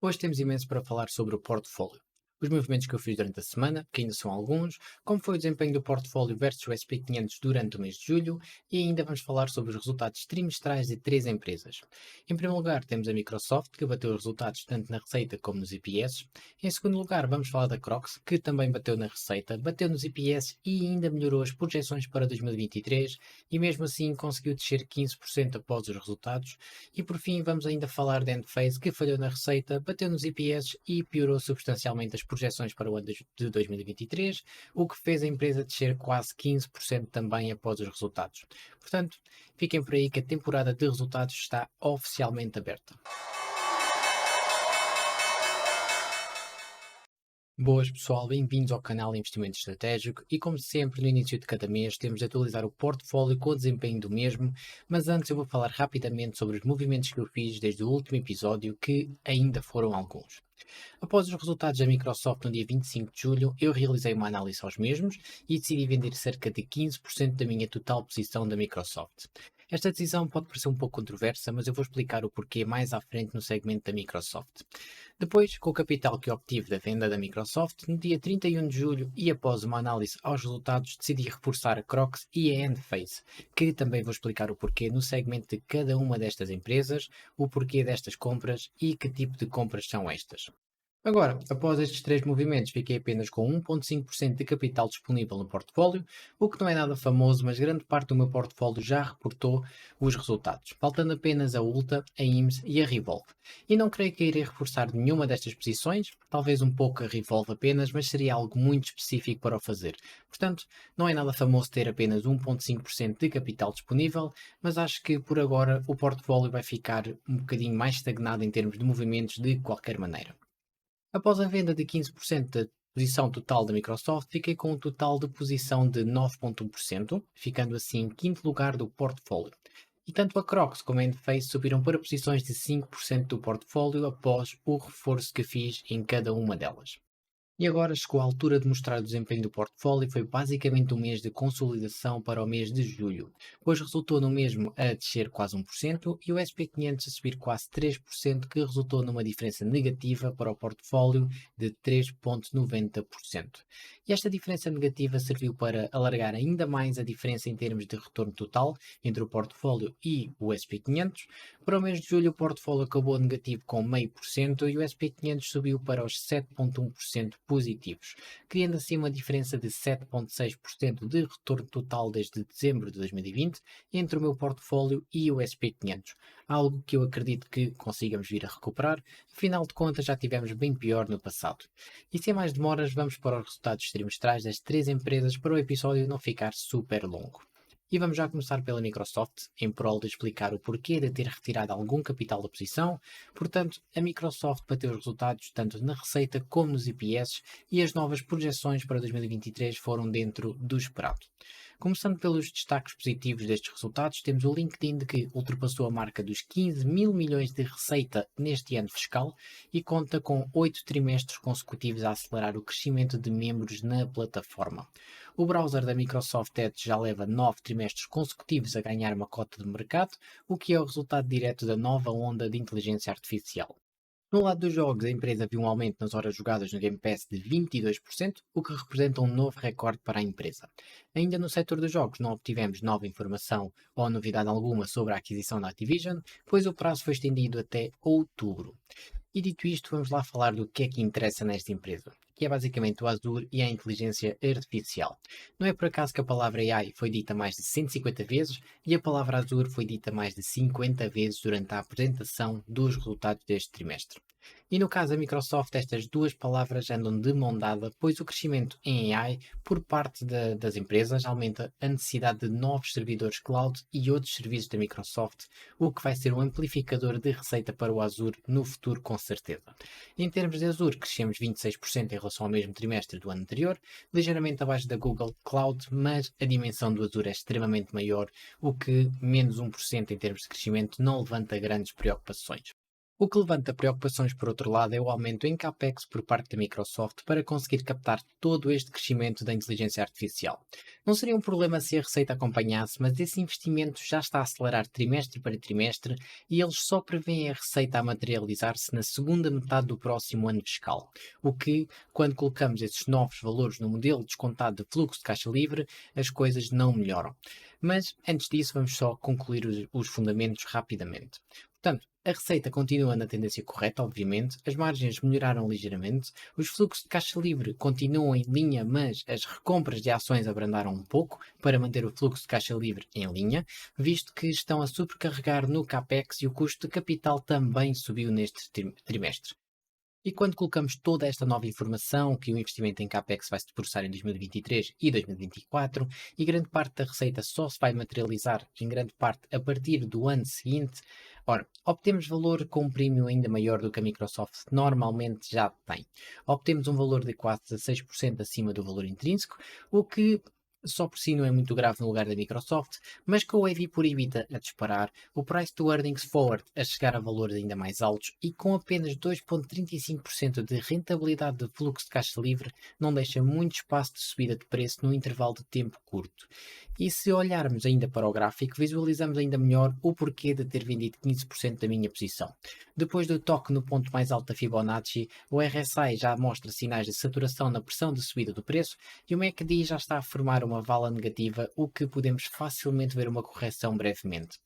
Hoje temos imenso para falar sobre o portfólio. Os movimentos que eu fiz durante a semana, que ainda são alguns, como foi o desempenho do portfólio versus o SP500 durante o mês de julho e ainda vamos falar sobre os resultados trimestrais de três empresas. Em primeiro lugar, temos a Microsoft, que bateu os resultados tanto na receita como nos IPS. Em segundo lugar, vamos falar da Crocs, que também bateu na receita, bateu nos IPS e ainda melhorou as projeções para 2023 e mesmo assim conseguiu descer 15% após os resultados. E por fim, vamos ainda falar da Enphase, que falhou na receita, bateu nos IPS e piorou substancialmente as projeções para o ano de 2023, o que fez a empresa descer quase 15% também após os resultados. Portanto, fiquem por aí que a temporada de resultados está oficialmente aberta. Boas pessoal, bem-vindos ao canal Investimento Estratégico e como sempre no início de cada mês temos de atualizar o portfólio com o desempenho do mesmo, mas antes eu vou falar rapidamente sobre os movimentos que eu fiz desde o último episódio que ainda foram alguns. Após os resultados da Microsoft no dia 25 de julho, eu realizei uma análise aos mesmos e decidi vender cerca de 15% da minha total posição da Microsoft. Esta decisão pode parecer um pouco controversa, mas eu vou explicar o porquê mais à frente no segmento da Microsoft. Depois, com o capital que obtive da venda da Microsoft, no dia 31 de julho e após uma análise aos resultados, decidi reforçar a Crocs e a Enphase, que também vou explicar o porquê no segmento de cada uma destas empresas, o porquê destas compras e que tipo de compras são estas. Agora, após estes três movimentos, fiquei apenas com 1,5% de capital disponível no portfólio, o que não é nada famoso, mas grande parte do meu portfólio já reportou os resultados, faltando apenas a Ulta, a IMS e a Revolve. E não creio que irei reforçar nenhuma destas posições, talvez um pouco a Revolve apenas, mas seria algo muito específico para o fazer. Portanto, não é nada famoso ter apenas 1,5% de capital disponível, mas acho que por agora o portfólio vai ficar um bocadinho mais estagnado em termos de movimentos de qualquer maneira. Após a venda de 15% da posição total da Microsoft, fiquei com um total de posição de 9,1%, ficando assim em quinto lugar do portfólio. E tanto a Crocs como a Enphase subiram para posições de 5% do portfólio após o reforço que fiz em cada uma delas. E agora chegou a altura de mostrar o desempenho do portfólio e foi basicamente um mês de consolidação para o mês de julho, pois resultou no mesmo a descer quase 1% e o SP500 a subir quase 3%, que resultou numa diferença negativa para o portfólio de 3,90%. E esta diferença negativa serviu para alargar ainda mais a diferença em termos de retorno total entre o portfólio e o SP500. Para o mês de julho o portfólio acabou negativo com 0,5% e o SP500 subiu para os 7,1% positivos, criando assim uma diferença de 7,6% de retorno total desde dezembro de 2020 entre o meu portfólio e o SP500, algo que eu acredito que consigamos vir a recuperar, afinal de contas já tivemos bem pior no passado. E sem mais demoras, vamos para os resultados trimestrais das três empresas para o episódio não ficar super longo. E vamos já começar pela Microsoft, em prol de explicar o porquê de ter retirado algum capital da posição. Portanto, a Microsoft bateu os resultados tanto na receita como nos EPS e as novas projeções para 2023 foram dentro do esperado. Começando pelos destaques positivos destes resultados, temos o LinkedIn que ultrapassou a marca dos 15 mil milhões de receita neste ano fiscal e conta com 8 trimestres consecutivos a acelerar o crescimento de membros na plataforma. O browser da Microsoft Edge já leva 9 trimestres consecutivos a ganhar uma cota de mercado, o que é o resultado direto da nova onda de inteligência artificial. No lado dos jogos, a empresa viu um aumento nas horas jogadas no Game Pass de 22%, o que representa um novo recorde para a empresa. Ainda no setor dos jogos, não obtivemos nova informação ou novidade alguma sobre a aquisição da Activision, pois o prazo foi estendido até outubro. E dito isto, vamos lá falar do que é que interessa nesta empresa, que é basicamente o Azure e a inteligência artificial. Não é por acaso que a palavra AI foi dita mais de 150 vezes e a palavra Azure foi dita mais de 50 vezes durante a apresentação dos resultados deste trimestre. E no caso da Microsoft, estas duas palavras andam de mão dada, pois o crescimento em AI por parte das empresas aumenta a necessidade de novos servidores cloud e outros serviços da Microsoft, o que vai ser um amplificador de receita para o Azure no futuro com certeza. Em termos de Azure, crescemos 26% em relação ao mesmo trimestre do ano anterior, ligeiramente abaixo da Google Cloud, mas a dimensão do Azure é extremamente maior, o que menos 1% em termos de crescimento não levanta grandes preocupações. O que levanta preocupações, por outro lado, é o aumento em CAPEX por parte da Microsoft para conseguir captar todo este crescimento da inteligência artificial. Não seria um problema se a receita acompanhasse, mas esse investimento já está a acelerar trimestre para trimestre e eles só prevêem a receita a materializar-se na segunda metade do próximo ano fiscal. O que, quando colocamos esses novos valores no modelo descontado de fluxo de caixa livre, as coisas não melhoram. Mas, antes disso, vamos só concluir os fundamentos rapidamente. Portanto, a receita continua na tendência correta, obviamente, as margens melhoraram ligeiramente, os fluxos de caixa livre continuam em linha, mas as recompras de ações abrandaram um pouco para manter o fluxo de caixa livre em linha, visto que estão a sobrecarregar no CAPEX e o custo de capital também subiu neste trimestre. E quando colocamos toda esta nova informação, que o investimento em CAPEX vai se debruçar em 2023 e 2024, e grande parte da receita só se vai materializar em grande parte a partir do ano seguinte, ora, obtemos valor com um prémio ainda maior do que a Microsoft normalmente já tem. Obtemos um valor de quase 16% acima do valor intrínseco, o que só por si não é muito grave no lugar da Microsoft, mas com o EV por EBITDA a disparar, o Price to Earnings Forward a chegar a valores ainda mais altos e com apenas 2,35% de rentabilidade de fluxo de caixa livre, não deixa muito espaço de subida de preço num intervalo de tempo curto. E se olharmos ainda para o gráfico, visualizamos ainda melhor o porquê de ter vendido 15% da minha posição. Depois do toque no ponto mais alto da Fibonacci, o RSI já mostra sinais de saturação na pressão de subida do preço e o MACD já está a formar uma vala negativa, o que podemos facilmente ver uma correção brevemente.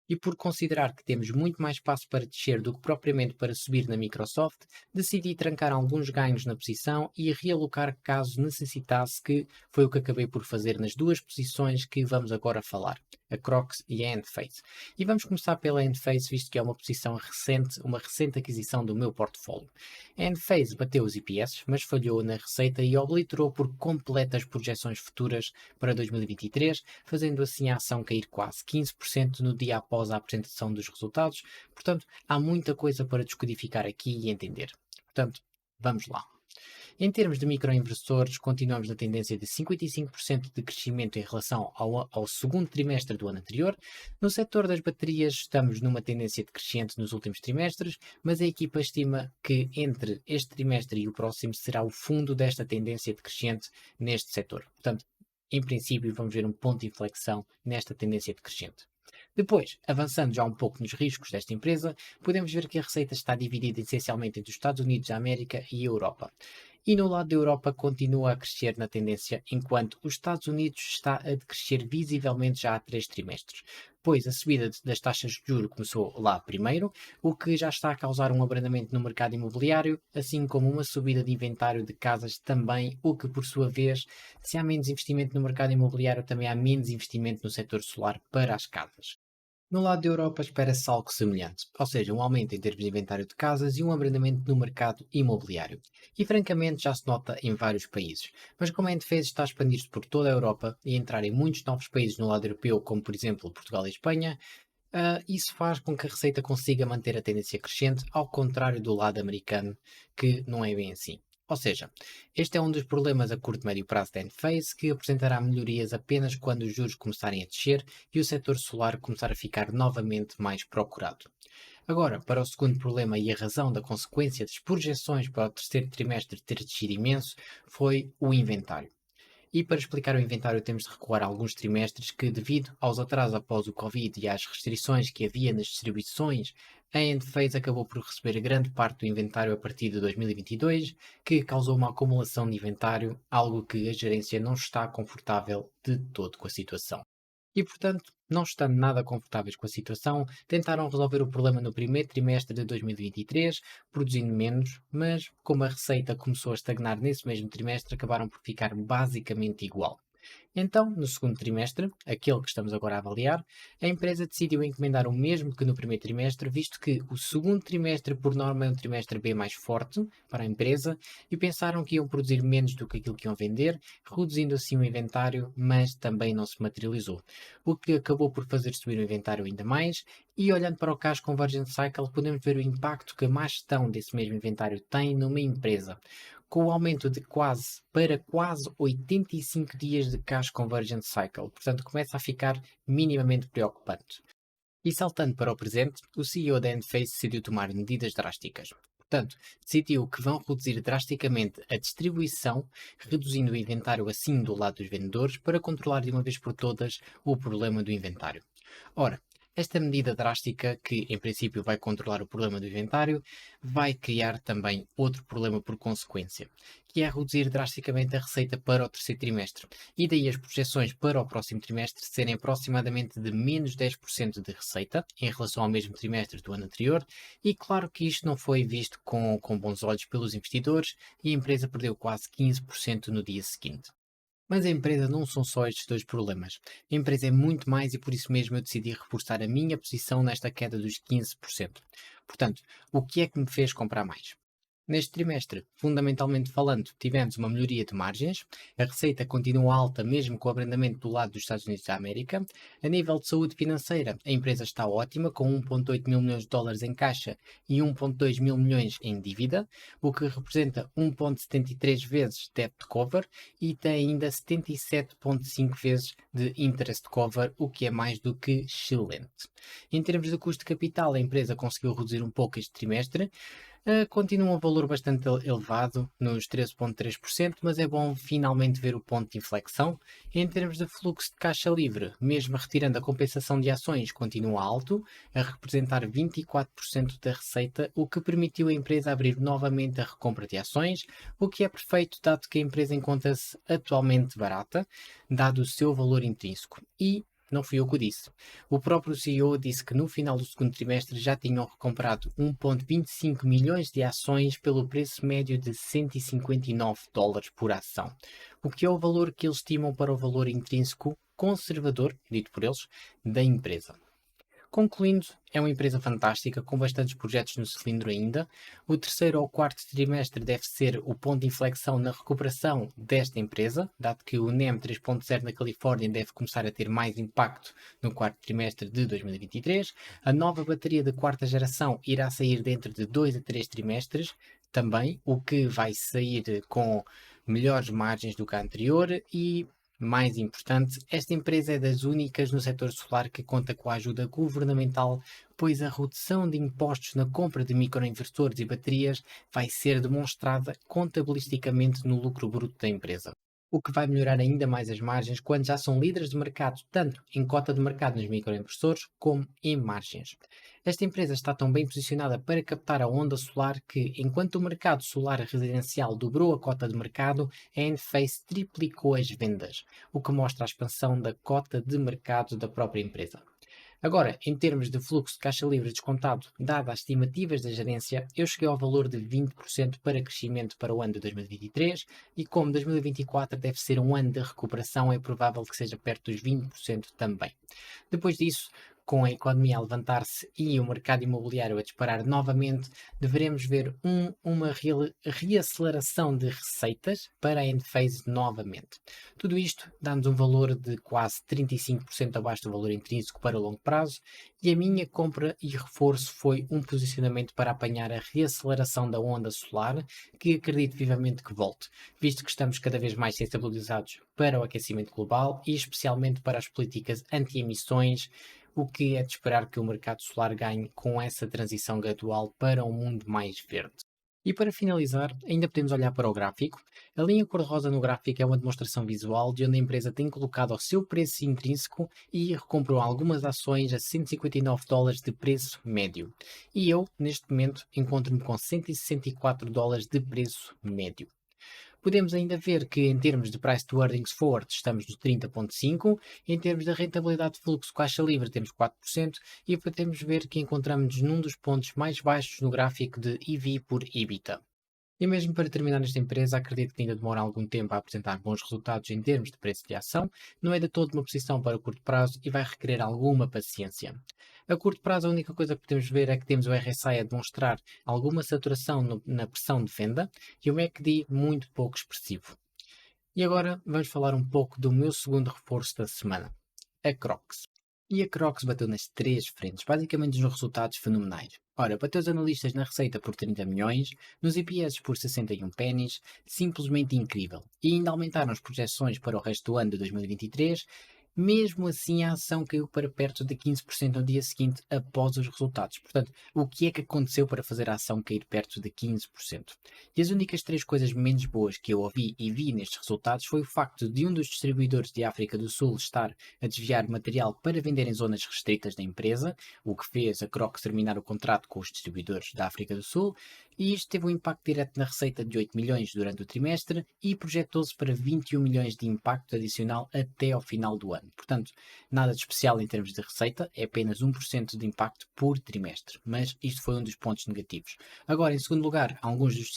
E por considerar que temos muito mais espaço para descer do que propriamente para subir na Microsoft, decidi trancar alguns ganhos na posição e realocar caso necessitasse, que foi o que acabei por fazer nas duas posições que vamos agora falar, a Crocs e a Endphase. E vamos começar pela Endphase, visto que é uma posição recente, uma recente aquisição do meu portfólio. A Endphase bateu os EPS, mas falhou na receita e obliterou por completo as projeções futuras para 2023, fazendo assim a ação cair quase 15% no dia após a apresentação dos resultados. Portanto, há muita coisa para descodificar aqui e entender. Portanto, vamos lá. Em termos de microinversores, continuamos na tendência de 55% de crescimento em relação ao segundo trimestre do ano anterior. No setor das baterias, estamos numa tendência decrescente nos últimos trimestres, mas a equipa estima que entre este trimestre e o próximo será o fundo desta tendência decrescente neste setor. Portanto, em princípio, vamos ver um ponto de inflexão nesta tendência decrescente. Depois, avançando já um pouco nos riscos desta empresa, podemos ver que a receita está dividida essencialmente entre os Estados Unidos da América e a Europa. E no lado da Europa continua a crescer na tendência, enquanto os Estados Unidos está a decrescer visivelmente já há 3 trimestres, pois a subida das taxas de juros começou lá primeiro, o que já está a causar um abrandamento no mercado imobiliário, assim como uma subida de inventário de casas também, o que por sua vez, se há menos investimento no mercado imobiliário, também há menos investimento no setor solar para as casas. No lado da Europa espera-se algo semelhante, ou seja, um aumento em termos de inventário de casas e um abrandamento no mercado imobiliário. E francamente já se nota em vários países, mas como a Endefesa está a expandir-se por toda a Europa e a entrar em muitos novos países no lado europeu, como por exemplo Portugal e Espanha, isso faz com que a receita consiga manter a tendência crescente, ao contrário do lado americano, que não é bem assim. Ou seja, este é um dos problemas a curto e médio prazo da Enphase, que apresentará melhorias apenas quando os juros começarem a descer e o setor solar começar a ficar novamente mais procurado. Agora, para o segundo problema e a razão da consequência das projeções para o terceiro trimestre ter descido imenso, foi o inventário. E para explicar o inventário temos de recuar a alguns trimestres que, devido aos atrasos após o Covid e às restrições que havia nas distribuições, a Endphase acabou por receber grande parte do inventário a partir de 2022, que causou uma acumulação de inventário, algo que a gerência não está confortável de todo com a situação. E, portanto, não estando nada confortáveis com a situação, tentaram resolver o problema no primeiro trimestre de 2023, produzindo menos, mas como a receita começou a estagnar nesse mesmo trimestre, acabaram por ficar basicamente igual. Então, no segundo trimestre, aquele que estamos agora a avaliar, a empresa decidiu encomendar o mesmo que no primeiro trimestre, visto que o segundo trimestre, por norma, é um trimestre bem mais forte para a empresa e pensaram que iam produzir menos do que aquilo que iam vender, reduzindo assim o inventário, mas também não se materializou, o que acabou por fazer subir o inventário ainda mais. E olhando para o Cash Conversion Cycle, podemos ver o impacto que a má gestão desse mesmo inventário tem numa empresa, com o aumento de quase 85 dias de Cash Conversion Cycle. Portanto, começa a ficar minimamente preocupante. E saltando para o presente, o CEO da Enphase decidiu tomar medidas drásticas. Portanto, decidiu que vão reduzir drasticamente a distribuição, reduzindo o inventário assim do lado dos vendedores para controlar de uma vez por todas o problema do inventário. Ora, esta medida drástica, que em princípio vai controlar o problema do inventário, vai criar também outro problema por consequência, que é reduzir drasticamente a receita para o terceiro trimestre. E daí as projeções para o próximo trimestre serem aproximadamente de menos 10% de receita em relação ao mesmo trimestre do ano anterior. E claro que isto não foi visto com bons olhos pelos investidores e a empresa perdeu quase 15% no dia seguinte. Mas a empresa não são só estes dois problemas. A empresa é muito mais e por isso mesmo eu decidi reforçar a minha posição nesta queda dos 15%. Portanto, o que é que me fez comprar mais? Neste trimestre, fundamentalmente falando, tivemos uma melhoria de margens, a receita continua alta mesmo com o abrandamento do lado dos Estados Unidos da América. A nível de saúde financeira, a empresa está ótima, com 1,8 mil milhões de dólares em caixa e 1,2 mil milhões em dívida, o que representa 1,73 vezes debt cover e tem ainda 77,5 vezes de interest cover, o que é mais do que excelente. Em termos de custo de capital, a empresa conseguiu reduzir um pouco este trimestre. Continua um valor bastante elevado, nos 13,3%, mas é bom finalmente ver o ponto de inflexão. Em termos de fluxo de caixa livre, mesmo retirando a compensação de ações, continua alto, a representar 24% da receita, o que permitiu à empresa abrir novamente a recompra de ações, o que é perfeito, dado que a empresa encontra-se atualmente barata, dado o seu valor intrínseco. E não fui eu que o disse. O próprio CEO disse que no final do segundo trimestre já tinham recomprado 1,25 milhões de ações pelo preço médio de 159 dólares por ação, o que é o valor que eles estimam para o valor intrínseco conservador, dito por eles, da empresa. Concluindo, é uma empresa fantástica, com bastantes projetos no cilindro ainda. O terceiro ou quarto trimestre deve ser o ponto de inflexão na recuperação desta empresa, dado que o NEM 3.0 na Califórnia deve começar a ter mais impacto no quarto trimestre de 2023. A nova bateria de quarta geração irá sair dentro de 2 a 3 trimestres também, o que vai sair com melhores margens do que a anterior e mais importante, esta empresa é das únicas no setor solar que conta com a ajuda governamental, pois a redução de impostos na compra de microinversores e baterias vai ser demonstrada contabilisticamente no lucro bruto da empresa, o que vai melhorar ainda mais as margens quando já são líderes de mercado, tanto em cota de mercado nos microinversores como em margens. Esta empresa está tão bem posicionada para captar a onda solar que, enquanto o mercado solar residencial dobrou a cota de mercado, a Enphase triplicou as vendas, o que mostra a expansão da cota de mercado da própria empresa. Agora, em termos de fluxo de caixa livre descontado, dada as estimativas da gerência, eu cheguei ao valor de 20% para crescimento para o ano de 2023 e como 2024 deve ser um ano de recuperação, é provável que seja perto dos 20% também. Depois disso, com a economia a levantar-se e o mercado imobiliário a disparar novamente, deveremos ver uma reaceleração de receitas para a Enphase novamente. Tudo isto dá-nos um valor de quase 35% abaixo do valor intrínseco para o longo prazo e a minha compra e reforço foi um posicionamento para apanhar a reaceleração da onda solar, que acredito vivamente que volte, visto que estamos cada vez mais sensibilizados para o aquecimento global e especialmente para as políticas anti-emissões, o que é de esperar que o mercado solar ganhe com essa transição gradual para um mundo mais verde. E para finalizar, ainda podemos olhar para o gráfico. A linha cor-de-rosa no gráfico é uma demonstração visual de onde a empresa tem colocado o seu preço intrínseco e recomprou algumas ações a 159 dólares de preço médio. E eu, neste momento, encontro-me com 164 dólares de preço médio. Podemos ainda ver que em termos de price to earnings forward estamos nos 30,5, em termos de rentabilidade de fluxo caixa livre temos 4% e podemos ver que encontramos num dos pontos mais baixos no gráfico de EV por EBITDA. E mesmo para terminar nesta empresa, acredito que ainda demora algum tempo a apresentar bons resultados em termos de preço de ação, não é de todo uma posição para curto prazo e vai requerer alguma paciência. A curto prazo, a única coisa que podemos ver é que temos o RSI a demonstrar alguma saturação na pressão de venda e o MACD muito pouco expressivo. E agora vamos falar um pouco do meu segundo reforço da semana, a Crocs. E a Crocs bateu nas três frentes, basicamente nos resultados fenomenais. Ora, bateu os analistas na receita por 30 milhões, nos EPS por 61 pennies, simplesmente incrível. E ainda aumentaram as projeções para o resto do ano de 2023 Mesmo assim, a ação caiu para perto de 15% no dia seguinte após os resultados. Portanto, o que é que aconteceu para fazer a ação cair perto de 15%? E as únicas três coisas menos boas que eu ouvi e vi nestes resultados foi o facto de um dos distribuidores de África do Sul estar a desviar material para vender em zonas restritas da empresa, o que fez a Crocs terminar o contrato com os distribuidores da África do Sul, e isto teve um impacto direto na receita de 8 milhões durante o trimestre e projetou-se para 21 milhões de impacto adicional até ao final do ano. Portanto, nada de especial em termos de receita, é apenas 1% de impacto por trimestre, mas isto foi um dos pontos negativos. Agora, em segundo lugar, alguns dos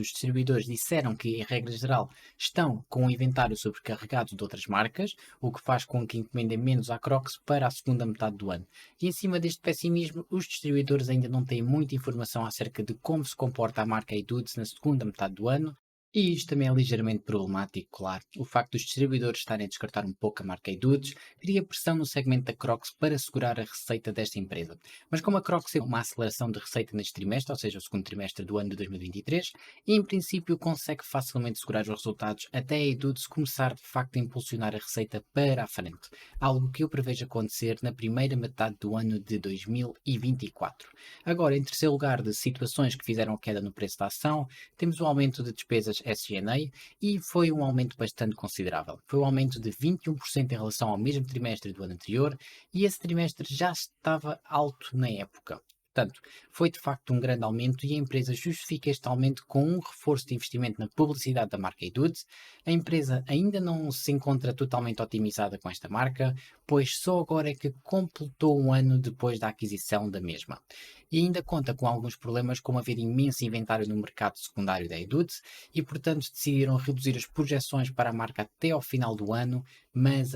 distribuidores disseram que, em regra geral, estão com o inventário sobrecarregado de outras marcas, o que faz com que encomendem menos à Crocs para a segunda metade do ano. E em cima deste pessimismo, os distribuidores ainda não têm muita informação acerca de como se comporta a marca Edudes na segunda metade do ano, e isto também é ligeiramente problemático, claro. O facto dos distribuidores estarem a descartar um pouco a marca Edudes cria pressão no segmento da Crocs para segurar a receita desta empresa. Mas como a Crocs teve uma aceleração de receita neste trimestre, ou seja, o segundo trimestre do ano de 2023, em princípio consegue facilmente segurar os resultados até a Edudes começar de facto a impulsionar a receita para a frente. Algo que eu prevejo acontecer na primeira metade do ano de 2024. Agora, em terceiro lugar, de situações que fizeram a queda no preço da ação, temos o aumento de despesas SG&A e foi um aumento bastante considerável. Foi um aumento de 21% em relação ao mesmo trimestre do ano anterior e esse trimestre já estava alto na época. Portanto, foi de facto um grande aumento e a empresa justifica este aumento com um reforço de investimento na publicidade da marca Edudes. A empresa ainda não se encontra totalmente otimizada com esta marca, pois só agora é que completou um ano depois da aquisição da mesma. E ainda conta com alguns problemas, como haver imenso inventário no mercado secundário da Edudes e, portanto, decidiram reduzir as projeções para a marca até ao final do ano, mas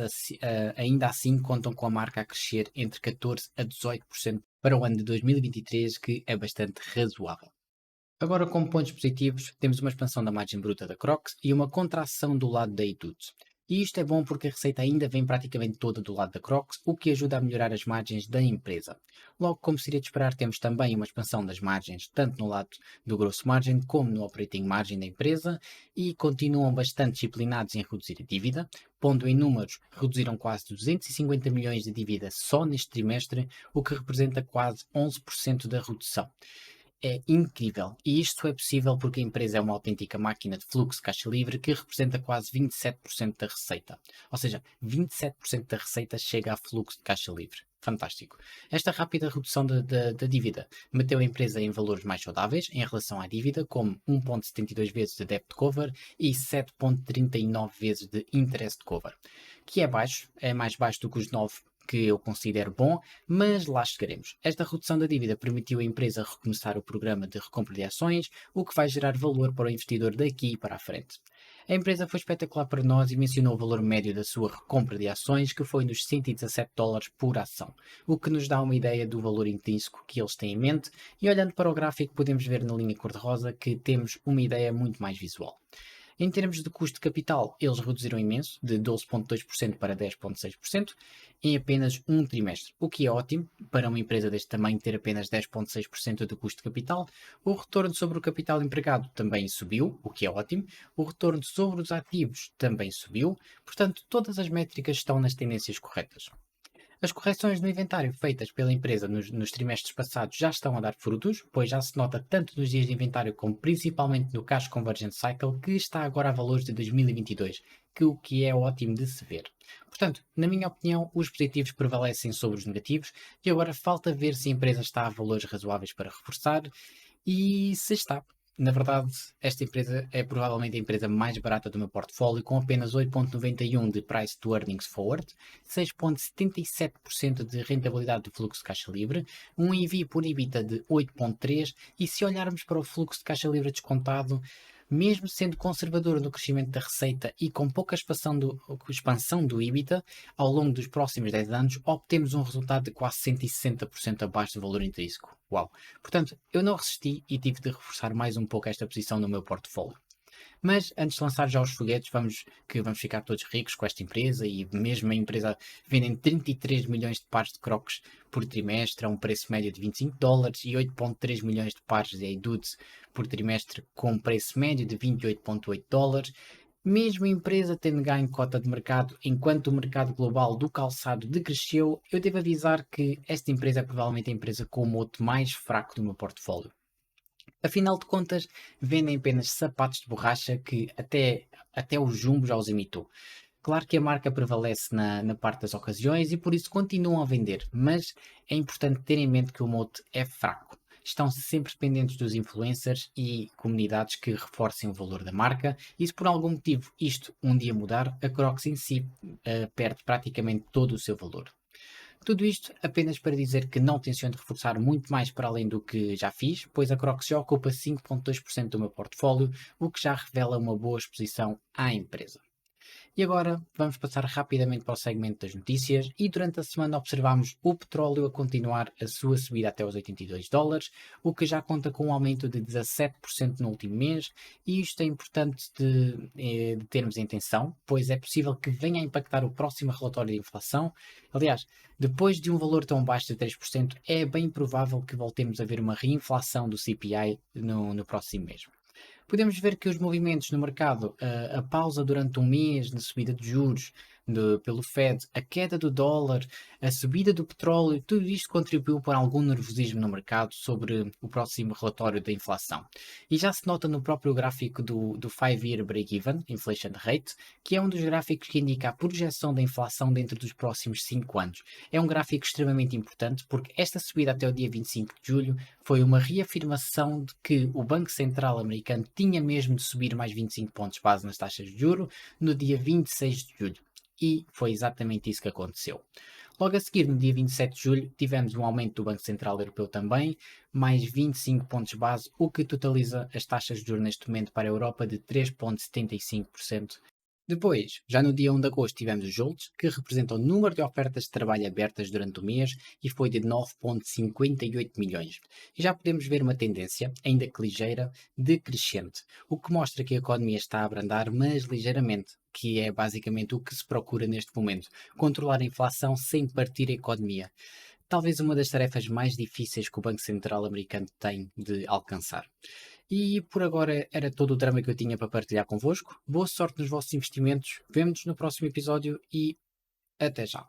ainda assim contam com a marca a crescer entre 14% a 18% para o ano de 2023, que é bastante razoável. Agora, como pontos positivos, temos uma expansão da margem bruta da Crocs e uma contração do lado da Etudes. E isto é bom porque a receita ainda vem praticamente toda do lado da Crocs, o que ajuda a melhorar as margens da empresa. Logo, como seria de esperar, temos também uma expansão das margens, tanto no lado do gross margin como no operating margin da empresa, e continuam bastante disciplinados em reduzir a dívida. Pondo em números, reduziram quase 250 milhões de dívida só neste trimestre, o que representa quase 11% da redução. É incrível. E isto é possível porque a empresa é uma autêntica máquina de fluxo de caixa livre que representa quase 27% da receita. Ou seja, 27% da receita chega a fluxo de caixa livre. Fantástico. Esta rápida redução da dívida meteu a empresa em valores mais saudáveis em relação à dívida, como 1,72 vezes de debt cover e 7,39 vezes de interest cover, que é baixo, é mais baixo do que os 9 que eu considero bom, mas lá chegaremos. Esta redução da dívida permitiu à empresa recomeçar o programa de recompra de ações, o que vai gerar valor para o investidor daqui para a frente. A empresa foi espetacular para nós e mencionou o valor médio da sua recompra de ações, que foi nos 117 dólares por ação, o que nos dá uma ideia do valor intrínseco que eles têm em mente, e olhando para o gráfico podemos ver na linha cor-de-rosa que temos uma ideia muito mais visual. Em termos de custo de capital, eles reduziram imenso, de 12,2% para 10,6%, em apenas um trimestre, o que é ótimo para uma empresa deste tamanho ter apenas 10,6% do custo de capital. O retorno sobre o capital empregado também subiu, o que é ótimo. O retorno sobre os ativos também subiu. Portanto, todas as métricas estão nas tendências corretas. As correções no inventário feitas pela empresa nos trimestres passados já estão a dar frutos, pois já se nota tanto nos dias de inventário como principalmente no Cash Conversion Cycle, que está agora a valores de 2022, o que é ótimo de se ver. Portanto, na minha opinião, os positivos prevalecem sobre os negativos e agora falta ver se a empresa está a valores razoáveis para reforçar e se está. Na verdade, esta empresa é provavelmente a empresa mais barata do meu portfólio, com apenas 8,91 de Price to Earnings Forward, 6,77% de rentabilidade do fluxo de caixa livre, um EV por EBITDA de 8,3 e se olharmos para o fluxo de caixa livre descontado, mesmo sendo conservador no crescimento da receita e com pouca expansão do EBITDA, ao longo dos próximos 10 anos, obtemos um resultado de quase 160% abaixo do valor intrínseco. Uau! Portanto, eu não resisti e tive de reforçar mais um pouco esta posição no meu portfólio. Mas antes de lançar já os foguetes, vamos ficar todos ricos com esta empresa e mesmo a empresa vendem 33 milhões de pares de Crocs por trimestre a um preço médio de 25 dólares e 8,3 milhões de pares de Edudes por trimestre com um preço médio de 28,8 dólares. Mesmo a empresa tendo ganho cota de mercado enquanto o mercado global do calçado decresceu, eu devo avisar que esta empresa é provavelmente a empresa com o mote mais fraco do meu portfólio. Afinal de contas, vendem apenas sapatos de borracha que até o Jumbo já os imitou. Claro que a marca prevalece na parte das ocasiões e por isso continuam a vender, mas é importante ter em mente que o mote é fraco. Estão sempre dependentes dos influencers e comunidades que reforcem o valor da marca, e se por algum motivo isto um dia mudar, a Crocs em si perde praticamente todo o seu valor. Tudo isto apenas para dizer que não tenciono reforçar muito mais para além do que já fiz, pois a Crocs já ocupa 5,2% do meu portfólio, o que já revela uma boa exposição à empresa. E agora vamos passar rapidamente para o segmento das notícias e durante a semana observamos o petróleo a continuar a sua subida até os 82 dólares, o que já conta com um aumento de 17% no último mês e isto é importante de termos em atenção, pois é possível que venha a impactar o próximo relatório de inflação. Aliás, depois de um valor tão baixo de 3%, é bem provável que voltemos a ver uma reinflação do CPI no próximo mês. Podemos ver que os movimentos no mercado, a pausa durante um mês na subida de juros pelo Fed, a queda do dólar, a subida do petróleo, tudo isto contribuiu para algum nervosismo no mercado sobre o próximo relatório da inflação. E já se nota no próprio gráfico do 5-Year Break-Even, Inflation Rate, que é um dos gráficos que indica a projeção da inflação dentro dos próximos 5 anos. É um gráfico extremamente importante porque esta subida até o dia 25 de julho foi uma reafirmação de que o Banco Central americano tinha mesmo de subir mais 25 pontos base nas taxas de juro no dia 26 de julho. E foi exatamente isso que aconteceu. Logo a seguir, no dia 27 de julho, tivemos um aumento do Banco Central Europeu também, mais 25 pontos base, o que totaliza as taxas de juros neste momento para a Europa de 3,75%. Depois, já no dia 1 de agosto, tivemos os JOLTS, que representam o número de ofertas de trabalho abertas durante o mês e foi de 9,58 milhões. E já podemos ver uma tendência, ainda que ligeira, decrescente, o que mostra que a economia está a abrandar, mas ligeiramente, que é basicamente o que se procura neste momento, controlar a inflação sem partir a economia. Talvez uma das tarefas mais difíceis que o Banco Central americano tem de alcançar. E por agora era todo o drama que eu tinha para partilhar convosco. Boa sorte nos vossos investimentos. Vemo-nos no próximo episódio e até já.